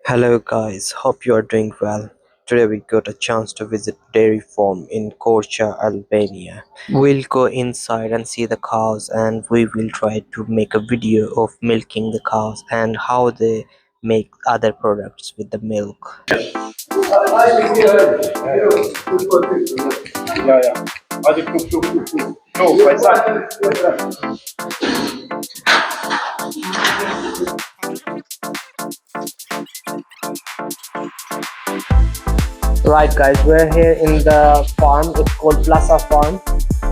Hello guys, hope you are doing well. Today we got a chance to visit dairy farm in Korca, Albania. We'll go inside and see the cows and we will try to make a video of milking the cows and how they make other products with the milk. Ya ya. Hadi kuf. Go, Faisal. Right guys, we're here in the farm. It's called Plasa farm.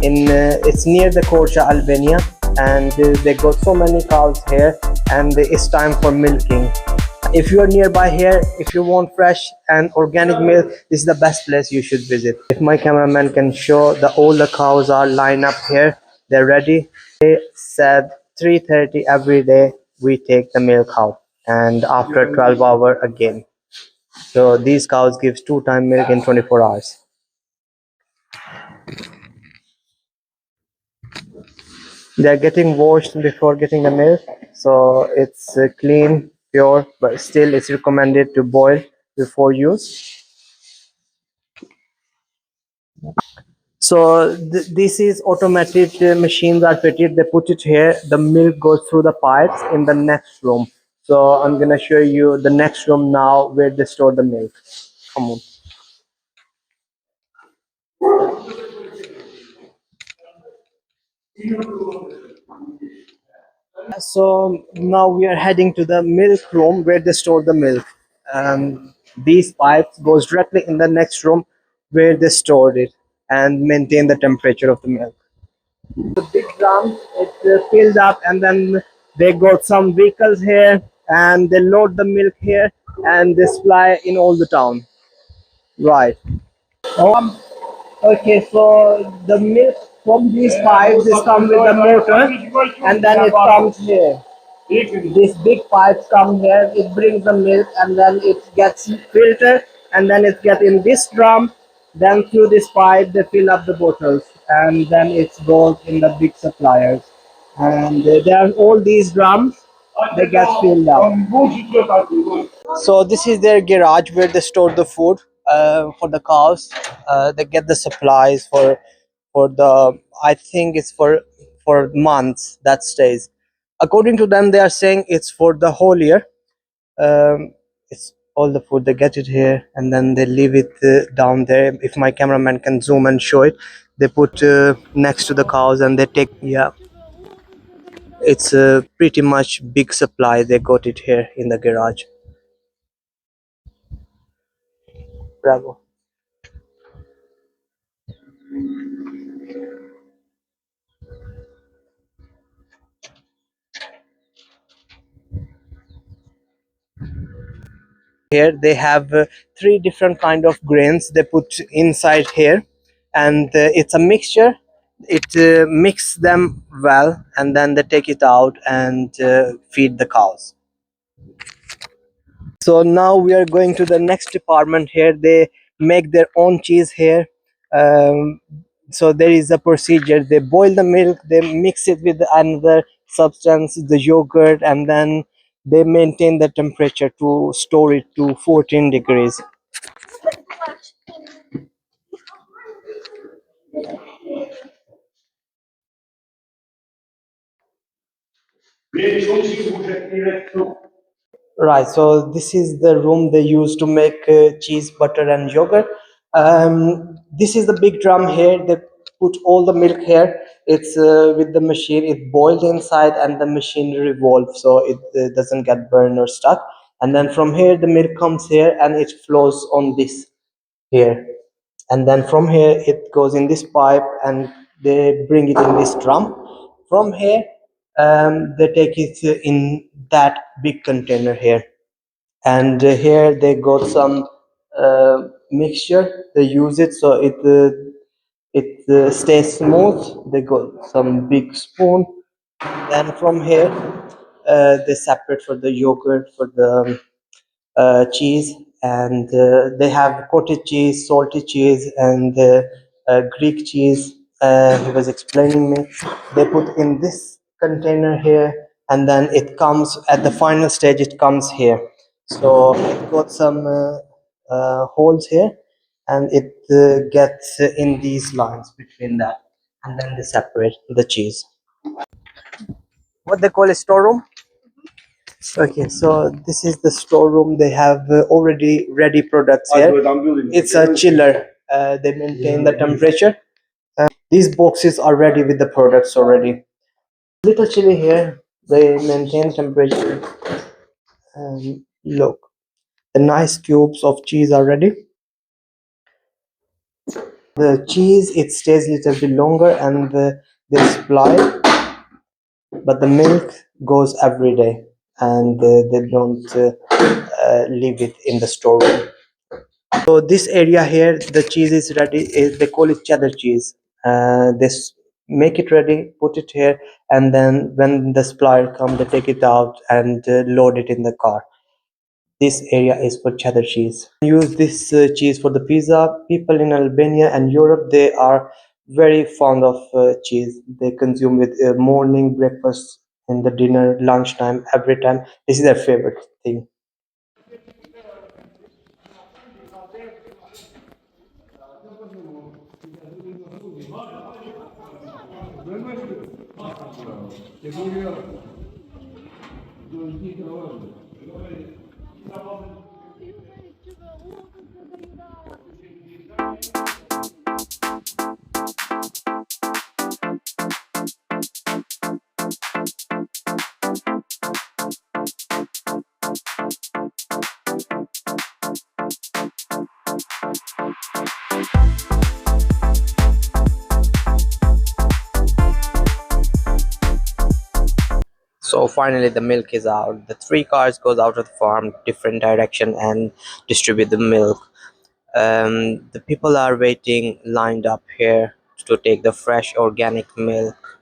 It's near the Korca, Albania, and they got so many cows here and it's time for milking. If you are nearby here, if you want fresh and organic milk, this is the best place you should visit. If my cameraman can show, all the cows are lined up here, they're ready. They said 3:30 every day we take the milk out, and after 12 hour again. So these cows gives 2 time milk in 24 hours. They're getting washed before getting the milk, so it's clean, pure, but still it's recommended to boil before use. So this is automatic, machines are fitted, they put it here, the milk goes through the pipes in the next room. So I'm gonna show you the next room now where they store the milk. Come on. So now we are heading to the milk room where they store the milk. These pipes goes directly in the next room where they stored it and maintain the temperature of the milk. The big drum, it's filled up, and then they got some vehicles here and they load the milk here and they supply in all the town. Right. Okay, so the milk from these pipes is come with the motor and then it comes here. These big pipes come here, it brings the milk and then it gets filtered and then it gets in this drum. Then through this pipe they fill up the bottles and then it goes in the big suppliers. And there are all these drums, they get filled up. So this is their garage where they store the food for the cows. They get the supplies for the, I think it's for months that stays. According to them, they are saying it's for the whole year. It's all the food they get it here and then they leave it down there. If my cameraman can zoom and show it, they put next to the cows and they take, yeah. It's a pretty much big supply. They got it here in the garage. Bravo. Here they have three different kind of grains they put inside here, and it's a mixture. It mix them well and then they take it out and feed the cows. So now we are going to the next department. Here they make their own cheese here. So there is a procedure. They boil the milk, they mix it with another substance, the yogurt, and then they maintain the temperature to store it to 14 degrees. Right, so this is the room they use to make cheese, butter, and yogurt. This is the big drum here. They put all the milk here. It's with the machine. It boils inside, and the machine revolves, so it doesn't get burned or stuck. And then from here, the milk comes here, and it flows on this here. And then from here, it goes in this pipe, and they bring it in this drum. From here, they take it in that big container here, and here they got some mixture. They use it so it stays smooth. They got some big spoon. Then from here, they separate for the yogurt, for the cheese, and they have cottage cheese, salty cheese, and Greek cheese. He was explaining me. They put in this container here, and then it comes at the final stage. It comes here. So it got some holes here, and it gets in these lines between that, and then they separate the cheese. What they call a storeroom. Okay, so this is the storeroom. They have already ready products here. It's a chiller. They maintain the temperature. These boxes are ready with the products already. Little chilly here. They maintain temperature. Look, the nice cubes of cheese are ready. The cheese it stays a little bit longer, and they supply, but the milk goes every day, and they don't leave it in the storeroom. So this area here, the cheese is ready. They call it cheddar cheese. Make it ready, put it here, and then when the supplier come, they take it out and load it in the car. This area is for cheddar cheese. Use this cheese for the pizza. People in Albania and Europe, they are very fond of cheese. They consume with morning, breakfast, in the dinner, lunchtime, every time. This is their favorite thing. So finally the milk is out. The three cars goes out of the farm, different direction, and distribute the milk. The people are waiting lined up here to take the fresh organic milk.